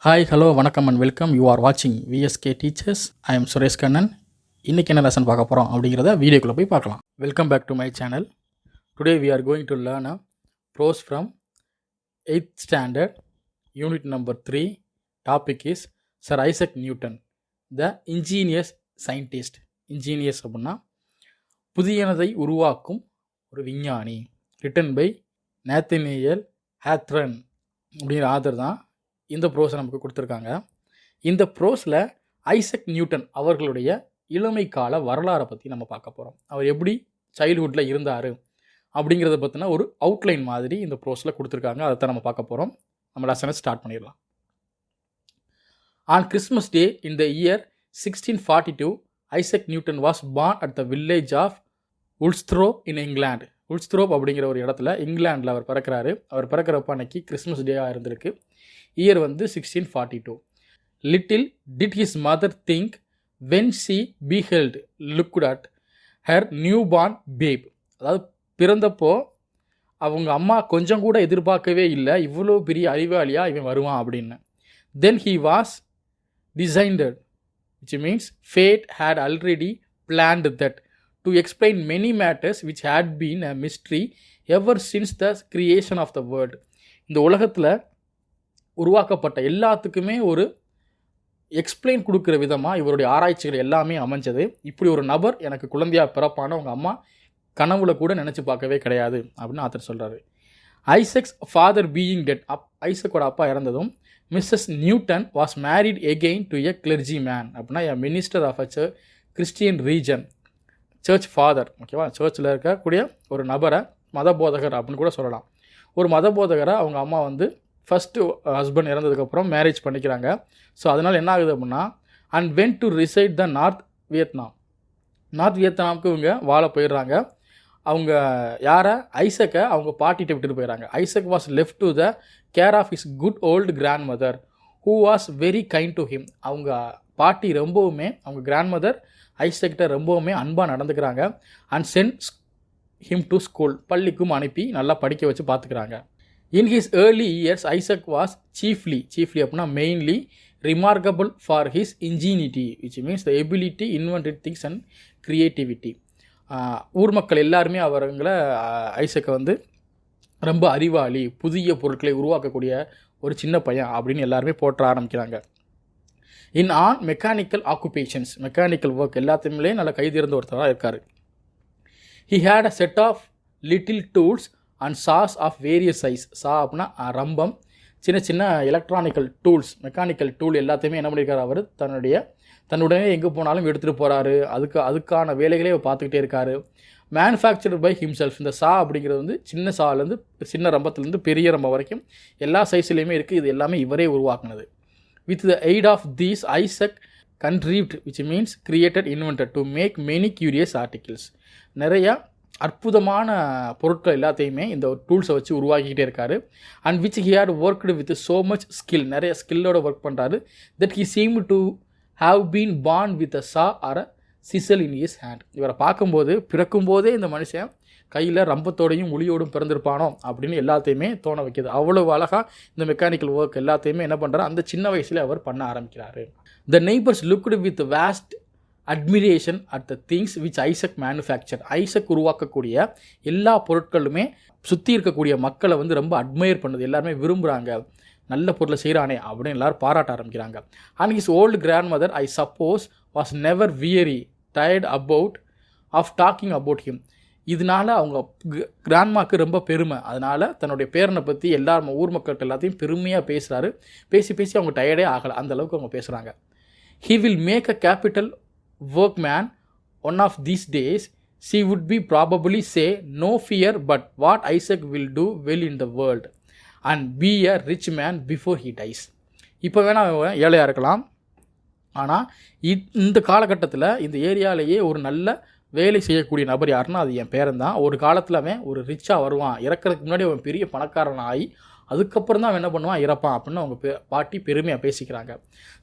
Hi hello வணக்கம் and welcome. You are வாட்சிங் VSK teachers. I am Suresh Kannan. இன்றைக்கி என்ன லெசன் பார்க்க போகிறோம் அப்படிங்கிறத வீடியோக்குள்ளே போய் பார்க்கலாம். Welcome back to my channel. Today we are going to learn a prose from 8th standard unit number 3. Topic is sir Isaac Newton the ingenious scientist. Ingenious அப்படின்னா புதியனதை உருவாக்கும் ஒரு விஞ்ஞானி. ரிட்டன் பை நேத்தனியல் ஹேத்ரன் அப்படிங்கிற ஆதர் தான் இந்த ப்ரோஸை நமக்கு கொடுத்துருக்காங்க. இந்த ப்ரோஸில் ஐசக் நியூட்டன் அவர்களுடைய இளமை கால வரலாறை பற்றி நம்ம பார்க்க போகிறோம். அவர் எப்படி சைல்ட்ஹுட்டில் இருந்தார் அப்படிங்கிறத பற்றின ஒரு அவுட்லைன் மாதிரி இந்த ப்ரோஸில் கொடுத்துருக்காங்க. அதை தான் நம்ம பார்க்க போகிறோம். நம்ம லெசனை ஸ்டார்ட் பண்ணிடலாம். On Christmas day in the year 1642 Isaac Newton was born at the village of Woolsthorpe in England. Woolsthorpe அப்படிங்கிற ஒரு இடத்துல இங்கிலாண்டில் அவர் பிறக்கிறாரு. அவர் பிறக்கிறப்ப அன்னைக்கு கிறிஸ்மஸ் டேவாக இருந்திருக்கு. இயர் வந்து 1642. Little did his mother think when she beheld looked at her new born babe. அதாவது பிறந்தப்போ அவங்க அம்மா கொஞ்சம் கூட எதிர்பார்க்கவே இல்லை இவ்வளோ பெரிய அறிவாளியாக இவன் வருவான் அப்படின்னு. Then he was destined which means fate had already planned that to explain many matters which had been a mystery ever since the creation of the world. இந்த உலகத்தில் உருவாக்கப்பட்ட எல்லாத்துக்குமே ஒரு எக்ஸ்பிளைன் கொடுக்குற விதமாக இவருடைய ஆராய்ச்சிகள் எல்லாமே அமைஞ்சது. இப்படி ஒரு நபர் எனக்கு குழந்தையாக பிறப்பான அவங்க அம்மா கனவுல கூட நினச்சி பார்க்கவே கிடையாது அப்படின்னு ஆத்தர் சொல்கிறாரு. ஐசக்ஸ் ஃபாதர் பீயிங் டெட், ஐசக்கோட அப்பா இறந்ததும் Mrs Newton was married again to a clergyman. அப்படின்னா a minister of a Christian region, church father. ஓகேவா, சர்ச்சில் இருக்கக்கூடிய ஒரு நபரை மத போதகர் அப்படின்னு கூட சொல்லலாம். ஒரு மத போதகரை அவங்க அம்மா வந்து ஃபஸ்ட்டு ஹஸ்பண்ட் இறந்ததுக்கப்புறம் மேரேஜ் பண்ணிக்கிறாங்க. ஸோ அதனால் என்ன ஆகுது அப்படின்னா and went to reside the north வியட்நாமுக்கு இவங்க வாழ போயிடுறாங்க. அவங்க யாரை, ஐசக்கை அவங்க பாட்டிகிட்ட விட்டுட்டு போயிடறாங்க. Isaac was left to the care of his good old grand mother who was very kind to him. அவங்க பாட்டி ரொம்பவுமே, அவங்க கிராண்ட் மதர் ஐசக்கிட்ட ரொம்பவுமே அன்பாக நடந்துக்கிறாங்க. And send him to school, பள்ளிக்கும் அனுப்பி நல்லா படிக்க வச்சு பார்த்துக்கிறாங்க. In his early years, Isaac was chiefly அப்படின்னா mainly remarkable for his ingenuity, which means the ability invented things and creativity. ஊர் மக்கள் எல்லாருமே அவங்களை ஐசக்கை வந்து ரொம்ப அறிவாளி, புதிய பொருட்களை உருவாக்கக்கூடிய ஒரு சின்ன பையன் அப்படின்னு எல்லாருமே போற்ற ஆரம்பிக்கிறாங்க. In an mechanical occupations, mechanical work எல்லாத்தையுமே நல்லா கைதிறந்த ஒருத்தராக இருக்கார். He had a set of little tools and saws of various size. Saw அப்படின்னா ரம்பம், சின்ன சின்ன எலக்ட்ரானிக்கல் டூல்ஸ், மெக்கானிக்கல் டூல் எல்லாத்தையுமே என்ன பண்ணியிருக்காரு அவர் தன்னுடனே எங்கே போனாலும் எடுத்துகிட்டு போகிறாரு. அதுக்கான வேலைகளே அவர் பார்த்துக்கிட்டே இருக்கார். Manufactured by himself. இந்த சா அப்படிங்கிறது வந்து சின்ன சாலேருந்து சின்ன ரம்பத்துலேருந்து பெரிய ரம்பம் வரைக்கும் எல்லா சைஸ்லேயுமே இருக்குது. இது எல்லாமே இவரே உருவாக்குனது. With the aid of these Isaac contrived which means created invented to make many curious articles. நிறையா அற்புதமான பொருட்கள் எல்லாத்தையுமே இந்த டூல்ஸை வச்சு உருவாக்கிக்கிட்டே இருக்காரு. And which he had worked with so much skill, நிறைய ஸ்கில்லோட ஒர்க் பண்ணுறாரு. That he seem to have been born with a saw or a chisel in his hand. இவரை பார்க்கும்போது பிறக்கும்போதே இந்த மனுஷன் கையில் ரம்பத்தோடையும் ஒளியோடும் பிறந்திருப்பானோ அப்படின்னு எல்லாத்தையுமே தோண வைக்கிது. அவ்வளவு அழகாக இந்த மெக்கானிக்கல் ஒர்க் எல்லாத்தையுமே என்ன பண்ணுறாரு, அந்த சின்ன வயசுல அவர் பண்ண ஆரம்பிக்கிறாரு. The neighbours looked with vast admiration at the things which Isaac manufacture. Isaac உருவாக்கக்கூடிய எல்லா பொருட்களுமே சுற்றி இருக்கக்கூடிய மக்களை வந்து ரொம்ப அட்மையர் பண்ணுது, எல்லாருமே விரும்புகிறாங்க, நல்ல பொருளை செய்கிறானே அப்படின்னு எல்லோரும் பாராட்ட ஆரம்பிக்கிறாங்க. And his old grand mother I suppose was never weary tired about of talking about him. இதனால் அவங்க கிராண்ட்மாக்கு ரொம்ப பெருமை. அதனால் தன்னுடைய பேரனை பற்றி எல்லாரும் ஊர் மக்கள்கிட்ட எல்லாத்தையும் பெருமையாக பேசுகிறாரு. பேசி அவங்க டயர்டே ஆகலை, அந்தளவுக்கு அவங்க பேசுகிறாங்க. He will make a capital workman one of these days. She would be probably say no fear but what Isaac will do well in the world and be a rich man before he dies. இப்போ வேணால் ஏழையாக இருக்கலாம், ஆனால் இந்த காலகட்டத்தில் இந்த ஏரியாவிலேயே ஒரு நல்ல வேலை செய்யக்கூடிய நபர் யாருன்னா அது என் பேரன் தான். ஒரு காலத்தில் அவன் ஒரு ரிச்சாக வருவான், இறக்கிறதுக்கு முன்னாடி அவன் பெரிய பணக்காரன் ஆகி அதுக்கப்புறம் தான் அவன் என்ன பண்ணுவான், இறப்பான் அப்படின்னு அவங்க பாட்டி பெருமையாக பேசிக்கிறாங்க.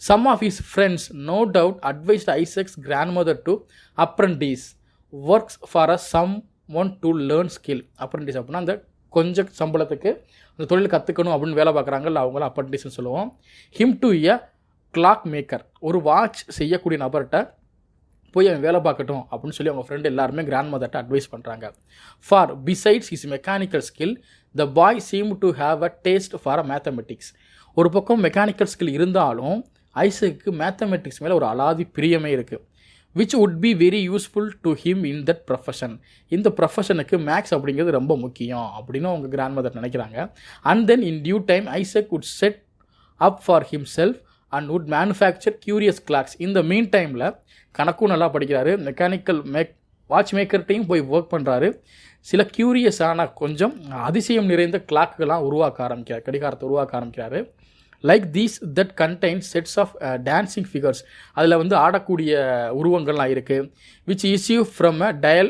Some of his friends no doubt advised Isaac's grand mother to apprentice works for a some one to learn skill. Apprentice அப்படின்னா அந்த கொஞ்சம் சம்பளத்துக்கு அந்த தொழில் கற்றுக்கணும் அப்படின்னு வேலை பார்க்குறாங்கல்ல, அவங்கள அப்ரண்டிஸ்னு சொல்லுவோம். Him to a clock maker, ஒரு வாட்ச் செய்யக்கூடிய நபர்கிட்ட போய் அவன் வேலை பார்க்கட்டும் அப்படின்னு சொல்லி அவங்க ஃப்ரெண்டு எல்லாருமே கிராண்ட் மதர்கிட்ட அட்வைஸ் பண்ணுறாங்க. For besides his mechanical skill the bye seam to have a taste for a mathematics. ஒரு பக்கம் மெக்கானிக்கல் ஸ்கில் இருந்தாலும் ஐசக்கு மேத்தமெட்டிக்ஸ் மேலே ஒரு அலாதி பிரியமே இருக்குது. which would be very useful to him in that profession. இந்த ப்ரொஃபஷனுக்கு மேக்ஸ் அப்படிங்கிறது ரொம்ப முக்கியம் அப்படின்னு அவங்க கிராண்ட் மதர் நினைக்கிறாங்க. And then in due time Isaac would set up for himself and would manufacture curious clocks. இந்த மீன் டைமில் கணக்கும் நல்லா படிக்கிறாரு, மெக்கானிக்கல் வாட்ச் மேக்கர்ட்டையும் போய் ஒர்க் பண்ணுறாரு. சில க்யூரியஸான கொஞ்சம் அதிசயம் நிறைந்த கிளாக்குகள்லாம் உருவாக்க ஆரம்பிக்கிறார், கடிகாரத்தை உருவாக்க ஆரம்பிக்கிறாரு. Like these that contain sets of dancing figures, அதில் வந்து ஆடக்கூடிய உருவங்கள்லாம் இருக்குது. Which issue from a dial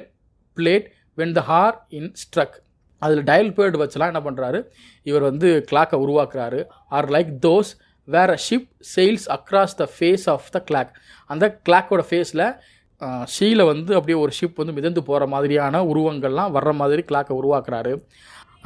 plate when the hour in struck. அதில் டயல் பிளேட் வச்சுலாம் என்ன பண்ணுறாரு இவர் வந்து கிளாக்கை உருவாக்குறாரு. Or like those where a ship sails across the face of the clock. அந்த கிளாக்கோட ஃபேஸில் ஷீல வந்து அப்படியே ஒரு ஷிப் வந்து மிதந்து போகிற மாதிரியான உருவங்கள்லாம் வர்ற மாதிரி கிளாக்கை உருவாக்குறாரு.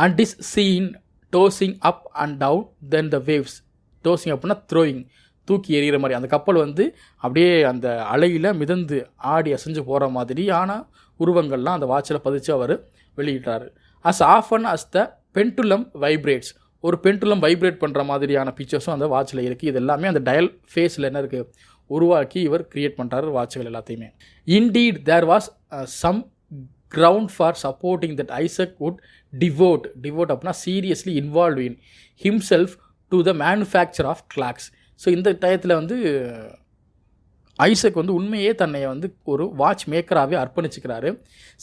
And is seen tossing up and down then the waves. Tossing அப்படின்னா த்ரோயிங், தூக்கி எறிகிற மாதிரி. அந்த கப்பல் வந்து அப்படியே அந்த அலையில் மிதந்து ஆடி அசைஞ்சு போகிற மாதிரியான உருவங்கள்லாம் அந்த வாட்சில் பதிச்சு அவர் வெளியிட்டார். As often as the pendulum vibrates, ஒரு பெண்டுலம் வைப்ரேட் பண்ணுற மாதிரியான பிக்சர்ஸும் அந்த வாட்சில் இருக்குது. இது எல்லாமே அந்த டயல் ஃபேஸில் என்ன இருக்குது உருவாக்கி இவர் கிரியேட் பண்ணுறாரு வாட்சுகள் எல்லாத்தையுமே. Indeed there was some ground for supporting that Isaac would devote அப்படின்னா seriously involve in himself to the manufacture of clocks. So இந்த டயத்தில் வந்து ஐசக் வந்து உண்மையே தன்னை வந்து ஒரு வாட்ச் மேக்கராகவே அர்ப்பணிச்சுக்கிறாரு.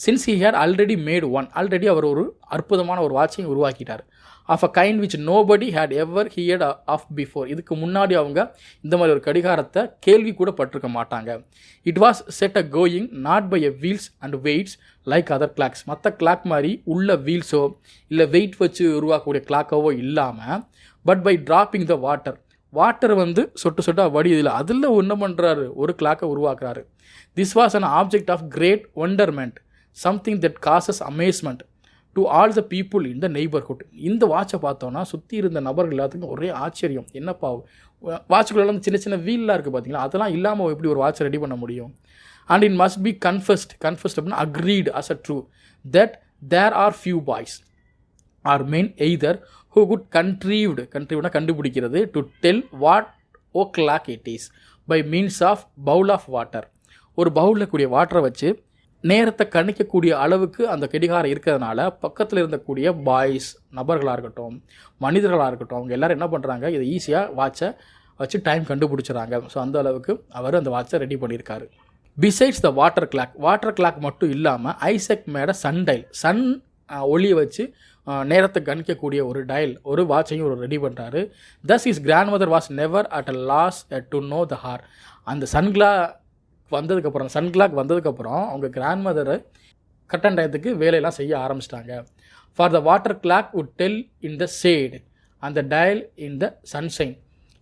Since he had already made one, already அவர் ஒரு அற்புதமான ஒரு வாட்சையும் உருவாக்கிட்டார். Of a kind which nobody had ever heard of before. இதுக்கு முன்னாடி அவங்க இந்த மாதிரி ஒரு கடிகாரத்தை கேள்வி கூட பட்டிருக்க மாட்டாங்க. It was set a going not by a wheels and weights like other clocks. மற்ற கிளாக் மாதிரி உள்ள வீல்ஸோ இல்லை வெயிட் வச்சு உருவாக்கக்கூடிய கிளாக்கவோ இல்லாமல் but by dropping the water வந்து சொட்டு சொட்டாக வடியுதில்லை, அதில் ஒன்று பண்ணுறாரு, ஒரு கிளாக்கை உருவாக்குறாரு. This was an object of great wonderment, something that causes amazement to all the people in the neighbourhood. இந்த வாட்சை பார்த்தோன்னா சுற்றி இருந்த நபர்கள் எல்லாத்துக்கும் ஒரே ஆச்சரியம். என்னப்பா வாட்சுக்குள்ளே சின்ன சின்ன வீல்லாம் இருக்குது பார்த்தீங்களா, அதெல்லாம் இல்லாமல் எப்படி ஒரு வாட்சை ரெடி பண்ண முடியும். And it must be confessed அப்படின்னா agreed as a true that there are few boys or men either who could contriveனா கண்டுபிடிக்கிறது to tell what o'clock it is by means of bowl of water. ஒரு பவுலில் கூடிய வாட்டரை வச்சு நேரத்தை கணிக்கக்கூடிய அளவுக்கு அந்த கடிகாரம் இருக்கிறதுனால பக்கத்தில் இருந்தக்கூடிய பாய்ஸ் நபர்களாக இருக்கட்டும் மனிதர்களாக இருக்கட்டும் அவங்க எல்லோரும் என்ன பண்ணுறாங்க, இதை ஈஸியாக வாட்சை வச்சு டைம் கண்டுபிடிச்சிடறாங்க. ஸோ அந்த அளவுக்கு அவர் அந்த வாட்சை ரெடி பண்ணியிருக்காரு. பிசைட்ஸ் த வாட்டர் கிளாக் மட்டும் இல்லாமல் ஐசக் மேட சன் ஒளியை வச்சு நேரத்தை கணிக்கக்கூடிய ஒரு டயல், ஒரு வாட்சையும் ஒரு ரெடி பண்ணுறாரு. Thus is grandmother was never at a loss to know the hour. அந்த சன்கிளாக் வந்ததுக்கப்புறம் அவங்க கிராண்ட் மதரை கட்டன் டயத்துக்கு வேலையெல்லாம் செய்ய ஆரம்பிச்சிட்டாங்க. For the water clock would del in the shade அந்த டயல் இன் த சன்ஷைன்.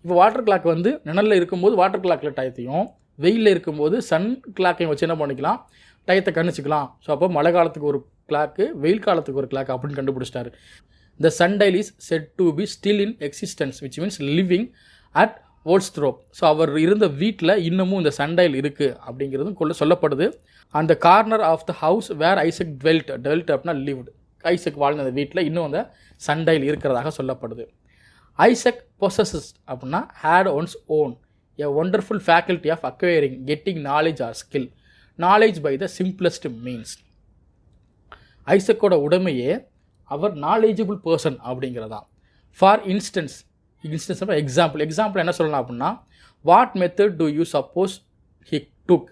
இப்போ வாட்டர் கிளாக் வந்து நிழலில் இருக்கும்போது வாட்டர் கிளாக்கில் டயத்தையும், வெயிலில் இருக்கும்போது சன் கிளாக்கையும் வச்சு என்ன பண்ணிக்கலாம், டயத்தை கணிச்சிக்கலாம். ஸோ அப்போ மழை காலத்துக்கு ஒரு கிளாக்கு, வெயில் காலத்துக்கு ஒரு கிளாக் அப்படின்னு கண்டுபிடிச்சிட்டாரு. The sundial is said to be still in existence which means living at Woolsthorpe. So அவர் இருந்த வீட்டில் இன்னமும் இந்த சன்டைல் இருக்குது அப்படிங்கிறதும் சொல்லப்படுது. அந்த corner of the house where Isaac dwelt அப்படின்னா லிவ்டு, ஐசக் வாழ்ந்த அந்த வீட்டில் இன்னும் அந்த சன்டைல் இருக்கிறதாக சொல்லப்படுது. ஐசக் பொசஸஸ் அப்படின்னா had once own a wonderful faculty of acquiring getting knowledge or skill, knowledge by the simplest means. ஐசக்கோட உடைமையே அவர் நாலேஜபிள் பர்சன் அப்படிங்கிறதான். ஃபார் இன்ஸ்டன்ஸ் எக்ஸாம்பிள் என்ன சொல்லலாம் அப்படின்னா, what method do you suppose he took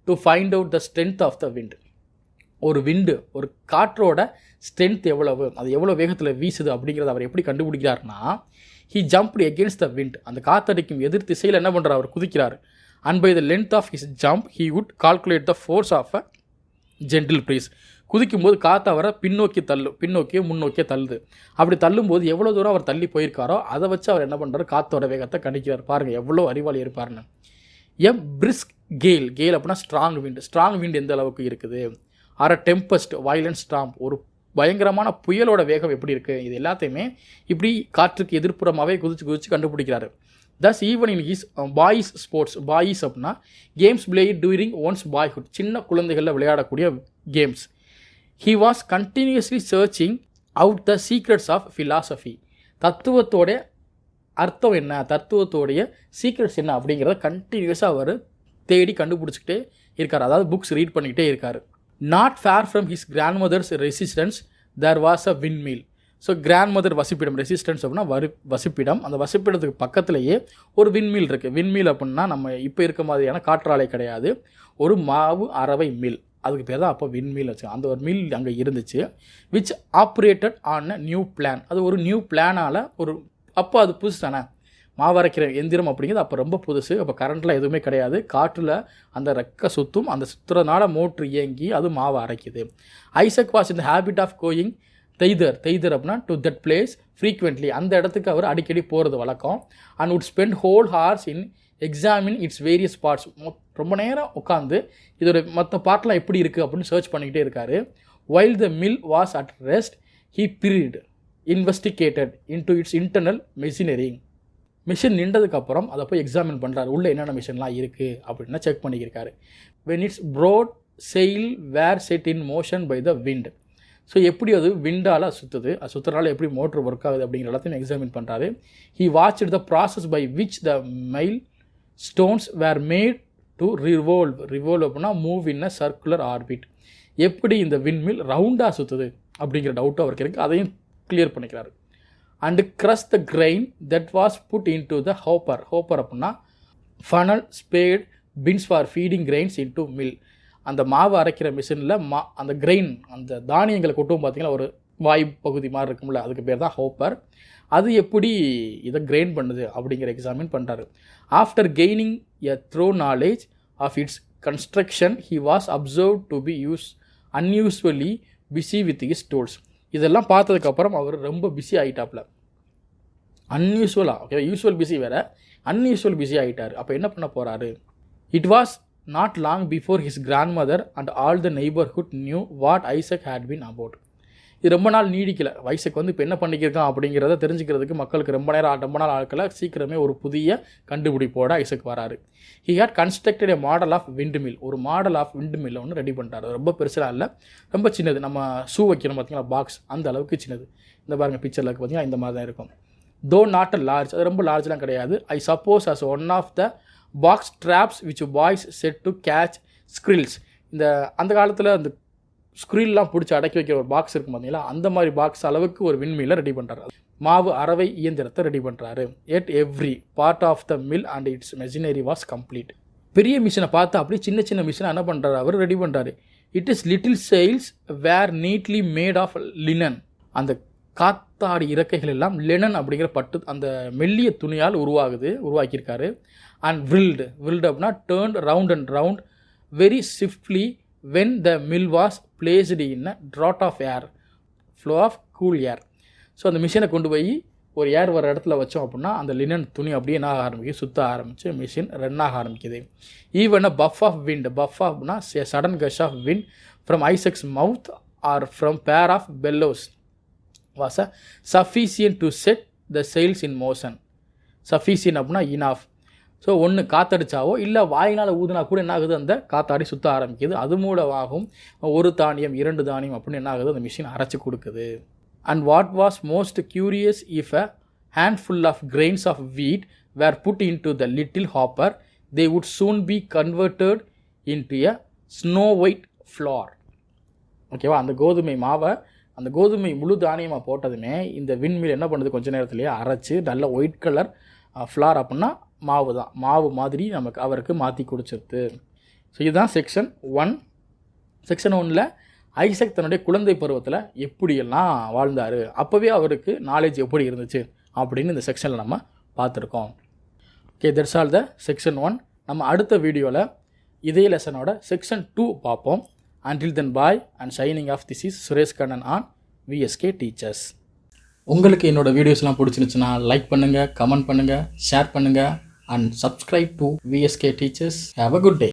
to find out the strength of the wind. ஒரு காற்றோட strength எவ்வளவு, அது எவ்வளோ வேகத்தில் வீசுது அப்படிங்கிறத அவர் எப்படி கண்டுபிடிக்கிறாருன்னா, he jumped against the wind, அந்த காற்றடிக்கும் எதிர் திசையில் என்ன பண்ணுறார், அவர் குதிக்கிறார். And by the length of his jump he would calculate the force of a gentle breeze. குதிக்கும்போது காற்று அவரை பின்னோக்கியோ முன்னோக்கியோ தள்ளுது. அப்படி தள்ளும்போது எவ்வளோ தூரம் அவர் தள்ளி போயிருக்காரோ அதை வச்சு அவர் என்ன பண்ணுறாரு, காற்றோட வேகத்தை கணிக்கிறார். பாருங்கள் எவ்வளோ அறிவாளி இருப்பார்னு. பிரிஸ்க் கெயில் அப்படின்னா ஸ்ட்ராங் விண்ட் எந்த அளவுக்கு இருக்குது. ஆர் டெம்பஸ்ட் வயலன்ட் ஸ்டாம்ப், ஒரு பயங்கரமான புயலோட வேகம் எப்படி இருக்குது, இது எல்லாத்தையுமே இப்படி காற்றுக்கு எதிர்ப்புறமாகவே குதிச்சு கண்டுபிடிக்கிறாரு. Thus even in his boys sports, boys அப்படின்னா games played during one's boyhood, சின்ன குழந்தைகளில் விளையாடக்கூடிய games. He was continuously searching out the secrets of philosophy, தத்துவத்தோட அர்த்தம் என்ன, தத்துவத்தோடைய சீக்ரெட்ஸ் என்ன அப்படிங்கிறத கண்டினியூஸாக அவர் தேடி கண்டுபிடிச்சிக்கிட்டே இருக்கார். அதாவது புக்ஸ் ரீட் பண்ணிக்கிட்டே இருக்கார். Not far from his grandmother's residence there was a windmill. So grandmother வசிப்பிடம், ரெசிஸ்டன்ஸ் அப்படின்னா வசிப்பிடம், அந்த வசிப்பிடத்துக்கு பக்கத்துலேயே ஒரு விண்மில் இருக்குது. விண்மில் அப்படின்னா நம்ம இப்போ இருக்க மாதிரியான காற்றாலை கிடையாது, ஒரு மாவு அரவை மில், அதுக்கு பேர் தான் அப்போ விண்மில் வச்சு அந்த ஒரு மில் அங்கே இருந்துச்சு. Which operated on a new plan, அது ஒரு நியூ பிளானால் ஒரு அப்போ அது புதுசு தானே, மாவரைக்கிற எந்திரம் அப்படிங்கிறது அப்போ ரொம்ப புதுசு. அப்போ கரண்ட்டில் எதுவுமே கிடையாது, காற்றில் அந்த ரெக்க சுற்றும், அந்த சுற்றுறதுனால மோட்ரு இயங்கி அது மாவை அரைக்குது. Isaac was in the habit of going thither அப்படின்னா டு தட் பிளேஸ் ஃப்ரீக்வெண்ட்லி, அந்த இடத்துக்கு அவர் அடிக்கடி போகிறது வழக்கம். And would spend whole hours in examine its various parts, ரொம்ப நேரம் உட்காந்து இதோட மற்ற பார்ட்லாம் எப்படி இருக்குது அப்படின்னு சர்ச் பண்ணிக்கிட்டே இருக்கார். While the mill was at rest he period investigated into its internal machinery. Machine நின்றதுக்கப்புறம் அதை போய் எக்ஸாமின் பண்ணுறாரு, உள்ளே என்னென்ன மிஷின்லாம் இருக்குது அப்படின்னு செக் பண்ணியிருக்காரு. When its broad sail were set in motion by the wind, so எப்படி அது விண்டால் சுற்றுது, அது சுற்றுறனால எப்படி மோட்ரு ஒர்க் ஆகுது அப்படிங்கிற எல்லாத்தையும் எக்ஸாமின் பண்ணுறாரு. He watched the process by which the mill stones were made to revolve அப்படின்னா move in a circular orbit, எப்படி இந்த விண்மில் ரவுண்டாக சுற்றுது அப்படிங்கிற டவுட்டும் அவருக்கு இருக்குது, அதையும் கிளியர் பண்ணிக்கிறாரு. And crush the grain that was put in to the hopper அப்படின்னா funnel shaped bins for feeding grains into mill, அந்த மாவு அரைக்கிற மிஷினில் அந்த கிரெயின் அந்த தானியங்களை கொட்டும் பார்த்திங்கன்னா ஒரு வாய் பகுதி மாதிரி இருக்கும்ல, அதுக்கு பேர் தான் ஹோப்பர். அது எப்படி இதை கிரைண்ட் பண்ணுது அப்படிங்கிற எக்ஸாமின் பண்ணுறாரு. After gaining a thorough knowledge of its construction he was observe to be unusually busy with his tools. இதெல்லாம் பார்த்ததுக்கப்புறம் அவர் ரொம்ப பிஸி ஆகிட்டாப்ல, அன்யூஸ்வலாக, ஓகே, யூஸ்வல் பிஸி வேறு, அன்யூஸ்வல் பிஸி ஆகிட்டார். அப்போ என்ன பண்ண போகிறாரு? It was not long before his grandmother and all the neighborhood knew what Isaac had been about. இது ரொம்ப நாள் நீடிக்கல, ஐசக் இப்போ என்ன பண்ணிக்கிருக்கான் அப்படிங்கிறத தெரிஞ்சுக்கிறதுக்கு மக்களுக்கு ரொம்ப நாள் ஆட்களை சீக்கிரமே ஒரு புதிய கண்டுபிடிப்போட ஐசக் வராரு. He had constructed a model of wind mill, ஒரு மாடல் ஆஃப் விண்ட் மில்லை ஒன்று ரெடி பண்ணிட்டார். ரொம்ப பெருசாக இல்லை, ரொம்ப சின்னது, நம்ம ஷூ வைக்கணும் பார்த்தீங்களா பாக்ஸ், அந்த அளவுக்கு சின்னது. இந்த பாருங்கள் பிக்சரில் பார்த்தீங்கன்னா இந்த மாதிரி தான் இருக்கும். தோ நாட் அ லார்ஜ், அது ரொம்ப லார்ஜ்லாம் கிடையாது. I suppose as one of the box traps which boys set to catch squirrels, அந்த காலத்தில் அந்த ஸ்க்ரில்லாம் பிடிச்சி அடக்கி வைக்கிற ஒரு பாக்ஸ் இருக்கும் பார்த்தீங்களா, அந்த மாதிரி பாக்ஸ் அளவுக்கு ஒரு விண்மில்லை ரெடி பண்ணுறாரு. மாவு அரவை இயந்திரத்தை ரெடி பண்ணுறாரு. At every part of the mill and its machinery was complete. பெரிய மிஷினை பார்த்து அப்படி சின்ன சின்ன மிஷினை என்ன பண்ணுறாரு அவர் ரெடி பண்ணுறாரு. It is little sails were neatly made of linen, அந்த காத்தாடி இறக்கைகள் எல்லாம் லெனன் அப்படிங்கிற பட்டு அந்த மெல்லிய துணியால் உருவாக்கியிருக்காரு. அண்ட் வில்டு அப்படின்னா turned round and round very swiftly when the mill was placed in a draught of air, flow of cool air. So அந்த மிஷினை கொண்டு போய் ஒரு ஏர் வர இடத்துல வச்சோம் அப்படின்னா அந்த லினன் துணி அப்படியே என்ன ஆக ஆரம்பிக்குது, சுற்ற ஆரம்பித்து மிஷின் ரன் ஆக ஆரம்பிக்குது. Even a puff of wind, puff ஆஃப்னா sudden gush of wind from Isaac's mouth or from pair of bellows was a sufficient to set the sails in motion. Sufficient அப்படின்னா இனாஃப். ஸோ ஒன்று காற்றடிச்சாவோ இல்லை வாயினால் ஊதுனா கூட என்ன ஆகுது, அந்த காத்தாடி சுற்ற ஆரம்பிக்குது. அது மூலமாகும் ஒரு தானியம் 2 தானியம் அப்படின்னு என்ன ஆகுது, அந்த மிஷின் அரைச்சி கொடுக்குது. And what was most curious, if a handful of grains of wheat were put in to the little hopper they would soon be converted into a snow white flour. ஓகேவா, அந்த கோதுமை முழு தானியமாக போட்டதுமே இந்த விண்மில் என்ன பண்ணுது, கொஞ்சம் நேரத்துலேயே அரைச்சி நல்ல ஒயிட் கலர் ஃப்ளார் அப்படின்னா மாவு தான், மாவு மாதிரி அவருக்கு மாற்றி கொடுத்துருது. ஸோ இதுதான் செக்ஷன் 1. செக்ஷன் 1ல் ஐசக் தன்னுடைய குழந்தை பருவத்தில் எப்படியெல்லாம் வாழ்ந்தார், அப்போவே அவருக்கு நாலேஜ் எப்படி இருந்துச்சு அப்படின்னு இந்த செக்ஷனில் நம்ம பார்த்துருக்கோம். Okay, that's all the section 1. நம்ம அடுத்த வீடியோவில் இதே லெசனோட செக்ஷன் 2 பார்ப்போம். Until then, bye and signing off. This is Suresh Kannan on VSK Teachers. உங்களுக்கு என்னோட வீடியோஸ்லாம் பிடிச்சிருந்துச்சுன்னா லைக் பண்ணுங்கள், கமெண்ட் பண்ணுங்கள், ஷேர் பண்ணுங்கள் and subscribe to VSK Teachers. Have a good day.